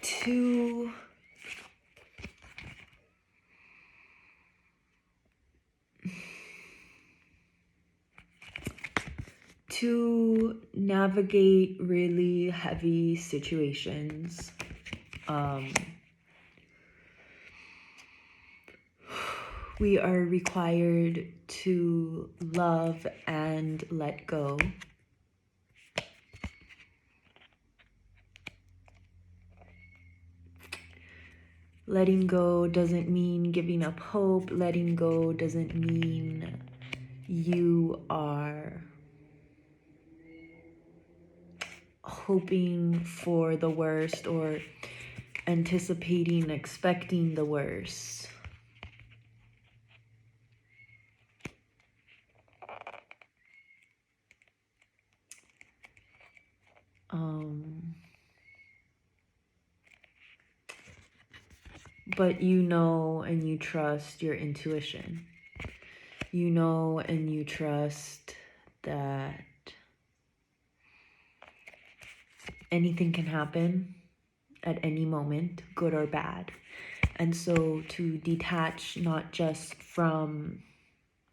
to navigate really heavy situations. We are required to love and let go. Letting go doesn't mean giving up hope. Letting go doesn't mean you are hoping for the worst or anticipating, expecting the worst. But you know and you trust your intuition. You know and you trust that anything can happen at any moment, good or bad. And so to detach not just from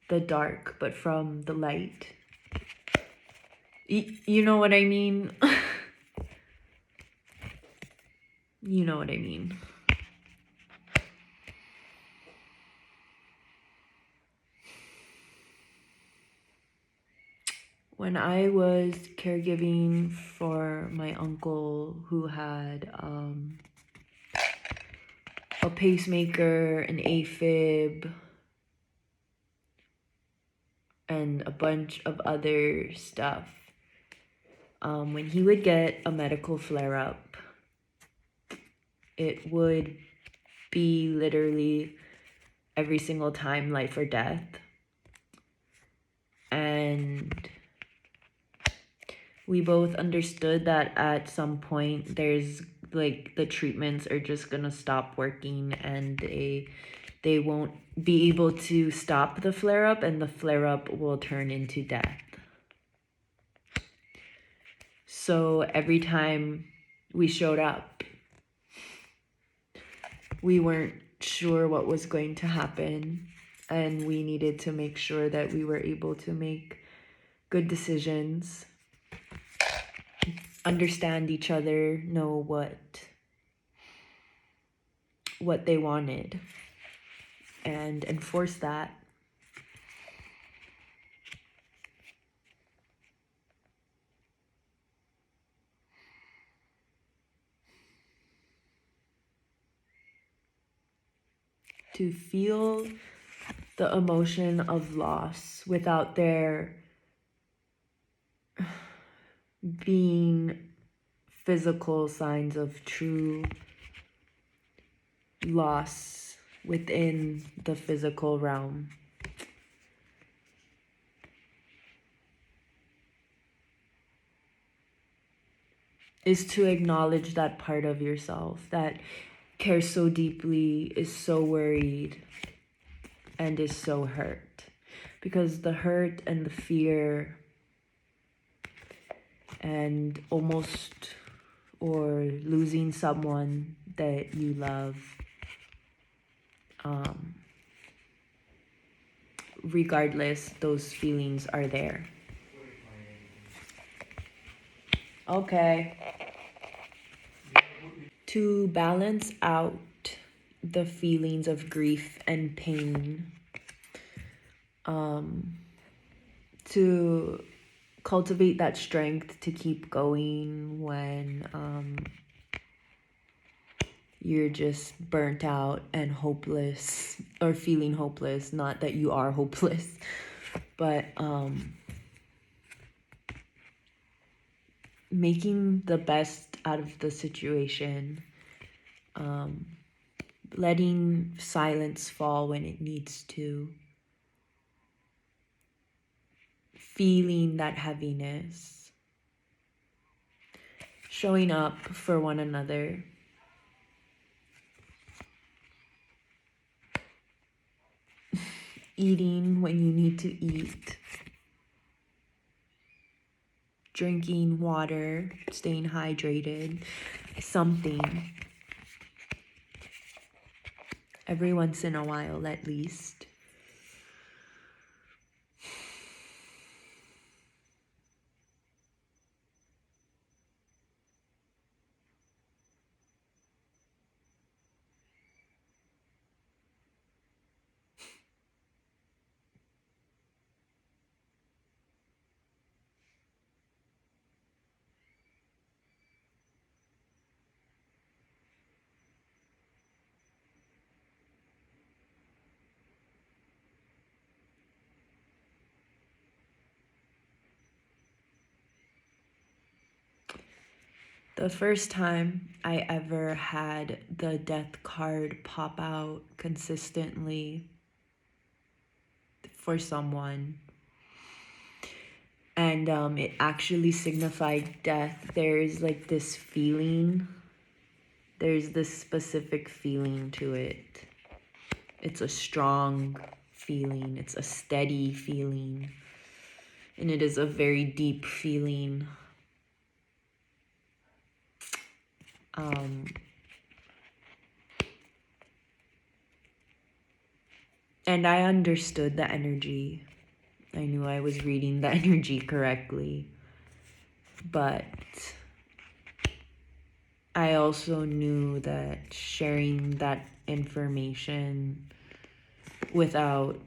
the dark, but from the light. You know what I mean? You know what I mean. When I was caregiving for my uncle who had a pacemaker, an AFib, and a bunch of other stuff, when he would get a medical flare-up, it would be literally every single time life or death. And we both understood that at some point there's like the treatments are just gonna stop working and they won't be able to stop the flare-up, and the flare-up will turn into death. So every time we showed up, we weren't sure what was going to happen, and we needed to make sure that we were able to make good decisions, understand each other, know what they wanted, and enforce that. To feel the emotion of loss without there being physical signs of true loss within the physical realm. Is to acknowledge that part of yourself that cares so deeply, is so worried, and is so hurt. Because the hurt and the fear and almost or losing someone that you love, regardless, those feelings are there. Okay. To balance out the feelings of grief and pain, to cultivate that strength to keep going when you're just burnt out and hopeless, or feeling hopeless. Not that you are hopeless, but making the best out of the situation, letting silence fall when it needs to, feeling that heaviness, showing up for one another, eating when you need to eat, drinking water, staying hydrated, something. every once in a while at least. The first time I ever had the death card pop out consistently for someone, and it actually signified death, there's like this feeling, there's this specific feeling to it. It's a strong feeling, it's a steady feeling, and it is a very deep feeling. And I understood the energy. I knew I was reading the energy correctly. But I also knew that sharing that information without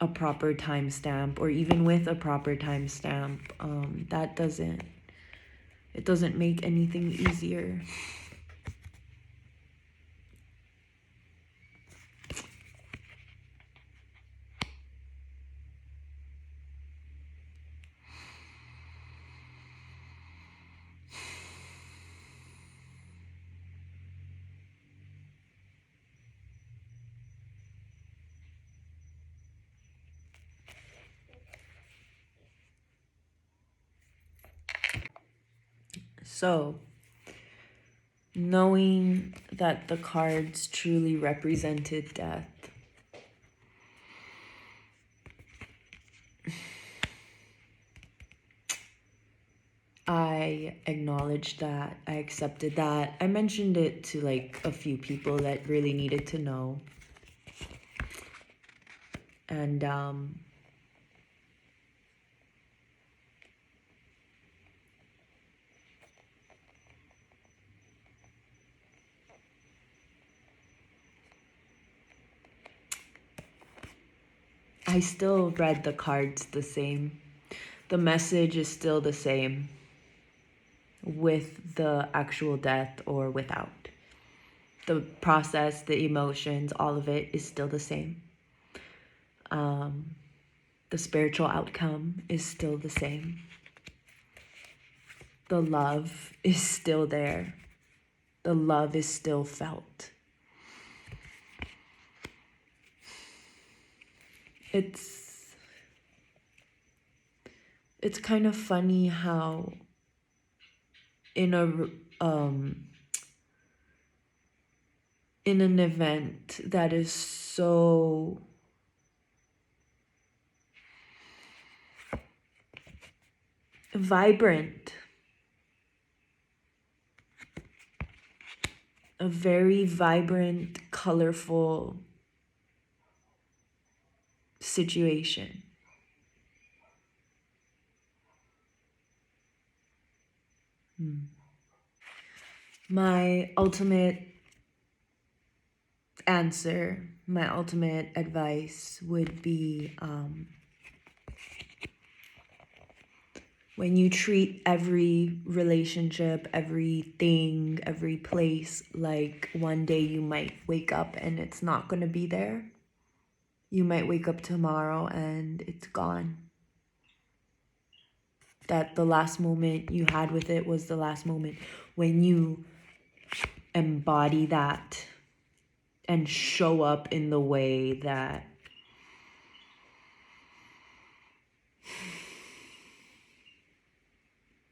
a proper timestamp, or even with a proper timestamp, it doesn't make anything easier. So, knowing that the cards truly represented death, I acknowledged that, I accepted that. I mentioned it to like a few people that really needed to know. And I still read the cards the same. The message is still the same, with the actual death or without. The process, the emotions, all of it is still the same. The spiritual outcome is still the same. The love is still there. The love is still felt. It's kind of funny how in an event that is so vibrant, a very vibrant, colorful situation. My ultimate answer, my ultimate advice would be when you treat every relationship, everything, every place like one day you might wake up and it's not going to be there. You might wake up tomorrow and it's gone. That the last moment you had with it was the last moment. When you embody that and show up in the way that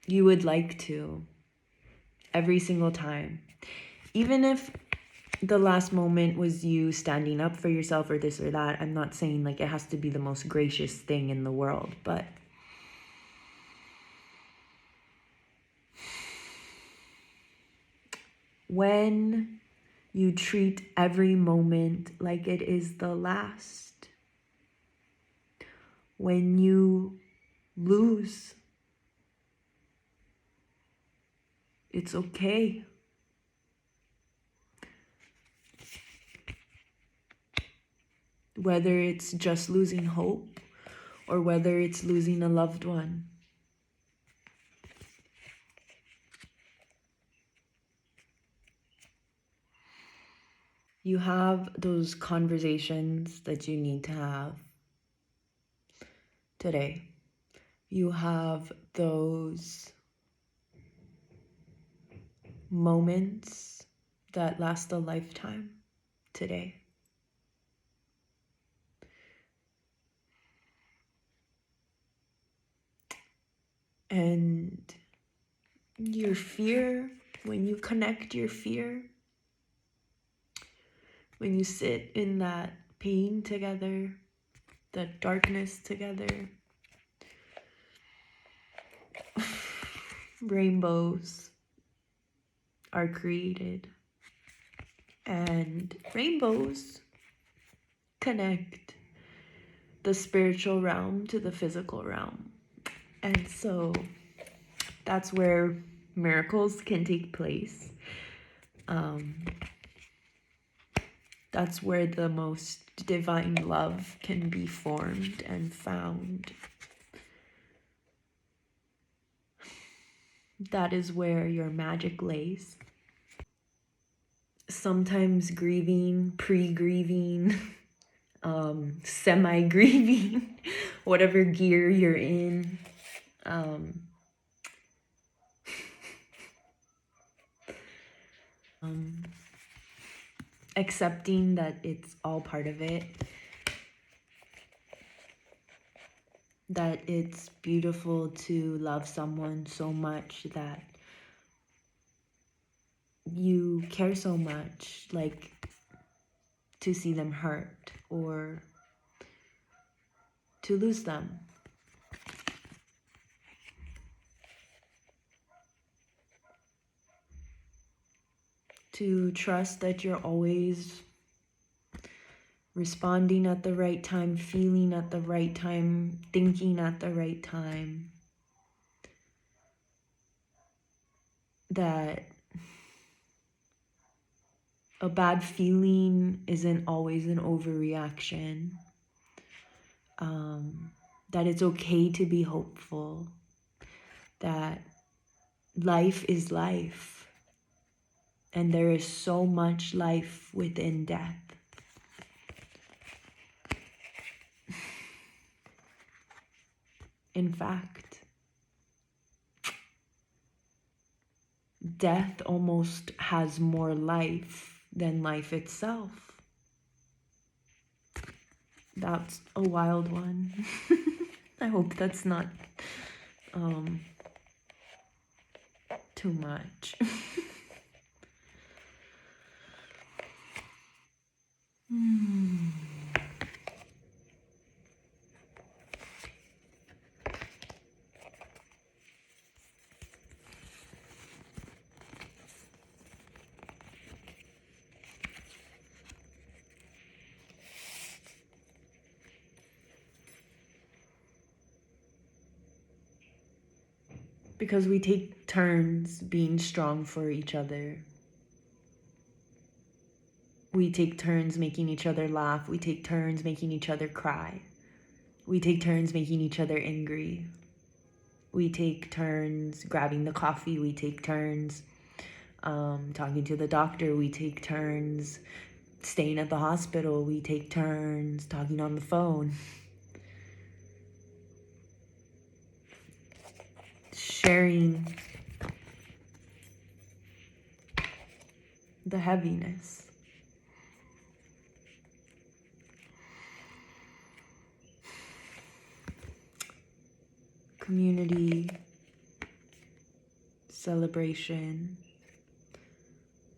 you would like to, every single time. Even if the last moment was you standing up for yourself or this or that, I'm not saying like it has to be the most gracious thing in the world, but when You treat every moment like it is the last. When you lose, it's okay. Whether it's just losing hope or whether it's losing a loved one. You have those conversations that you need to have today. You have those moments that last a lifetime today. And your fear, when you connect your fear, when you sit in that pain together, that darkness together, rainbows are created. And rainbows connect the spiritual realm to the physical realm. And so that's where miracles can take place. That's where the most divine love can be formed and found. That is where your magic lays. Sometimes grieving, pre-grieving, semi-grieving, whatever gear you're in. Accepting that it's all part of it. That it's beautiful to love someone so much that you care so much, like to see them hurt or to lose them. To trust that you're always responding at the right time, feeling at the right time, thinking at the right time. That a bad feeling isn't always an overreaction. That it's okay to be hopeful. That life is life. And there is so much life within death. In fact, death almost has more life than life itself. That's a wild one. I hope that's not too much. Because we take turns being strong for each other. We take turns making each other laugh. We take turns making each other cry. We take turns making each other angry. We take turns grabbing the coffee. We take turns talking to the doctor. We take turns staying at the hospital. We take turns talking on the phone. Sharing the heaviness. Community, celebration,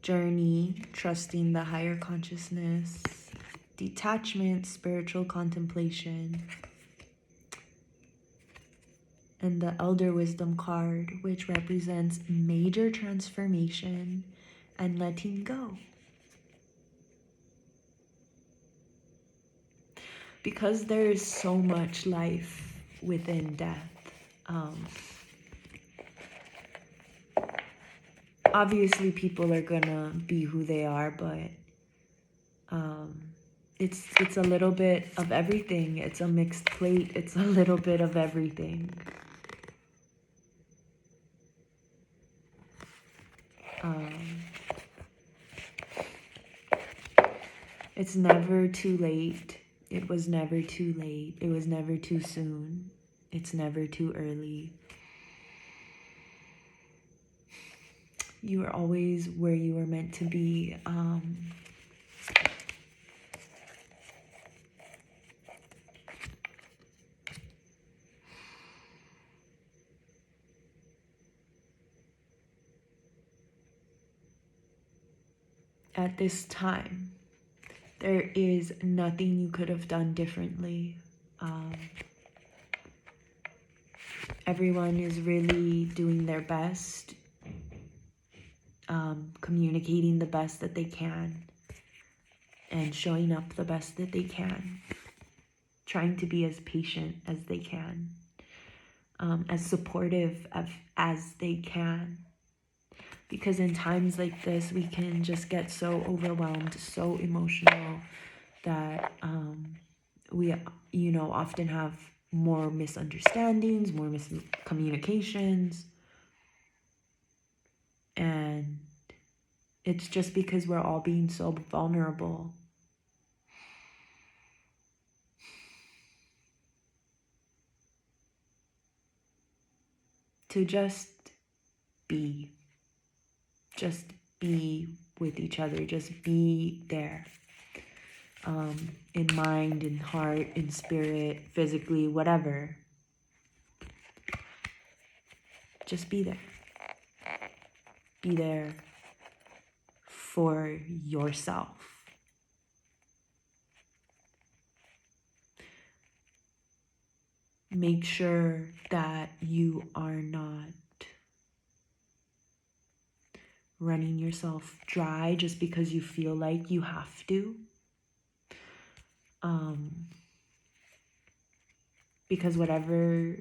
journey, trusting the higher consciousness, detachment, spiritual contemplation, and the Elder Wisdom card, which represents major transformation and letting go. because there is so much life within death. Obviously, people are gonna be who they are, but it's a little bit of everything. It's a mixed plate. It's a little bit of everything. It's never too late. It was never too late. It was never too soon. It's never too early. You are always where you were meant to be. At this time, there is nothing you could have done differently. Everyone is really doing their best, communicating the best that they can, and showing up the best that they can, trying to be as patient as they can, as supportive as they can. Because in times like this, we can just get so overwhelmed, so emotional, that we, often have more misunderstandings, more miscommunications. And it's just because we're all being so vulnerable. To just be with each other, just be there, in mind, in heart, in spirit, physically, whatever. Just be there. Be there for yourself. Make sure that you are not running yourself dry just because you feel like you have to. Because whatever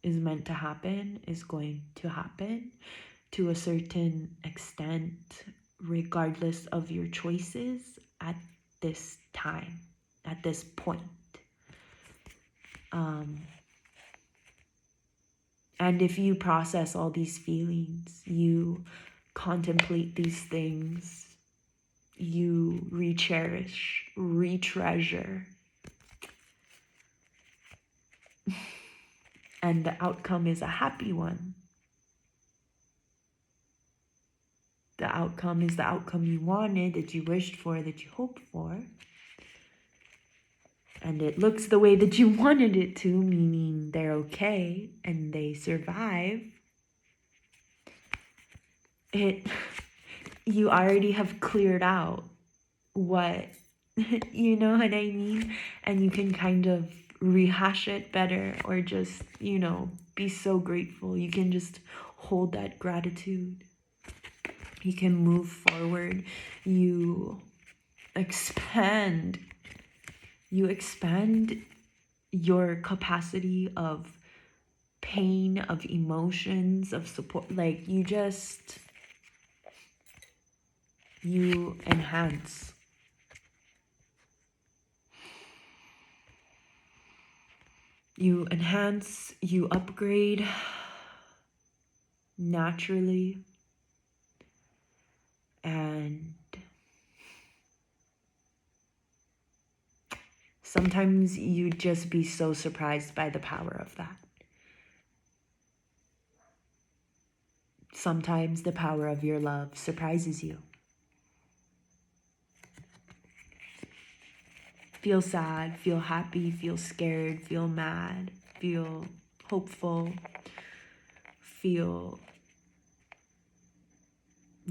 is meant to happen is going to happen to a certain extent, regardless of your choices at this time, at this point. And if you process all these feelings, you contemplate these things, you re-cherish, re-treasure, and the outcome is a happy one. The outcome is the outcome you wanted, that you wished for, that you hoped for. And it looks the way that you wanted it to, meaning they're okay and they survive. You already have cleared out what, you know what I mean? And you can kind of rehash it better, or just, be so grateful. You can just hold that gratitude. You can move forward. You expand your capacity of pain, of emotions, of support. Like, you enhance. You enhance, you upgrade naturally. And sometimes you'd just be so surprised by the power of that. Sometimes the power of your love surprises you. Feel sad, feel happy, feel scared, feel mad, feel hopeful, feel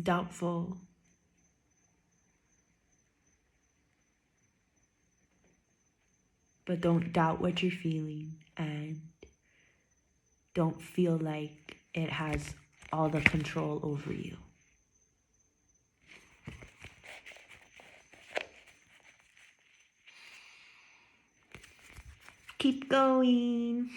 doubtful. But don't doubt what you're feeling, and don't feel like it has all the control over you. Keep going.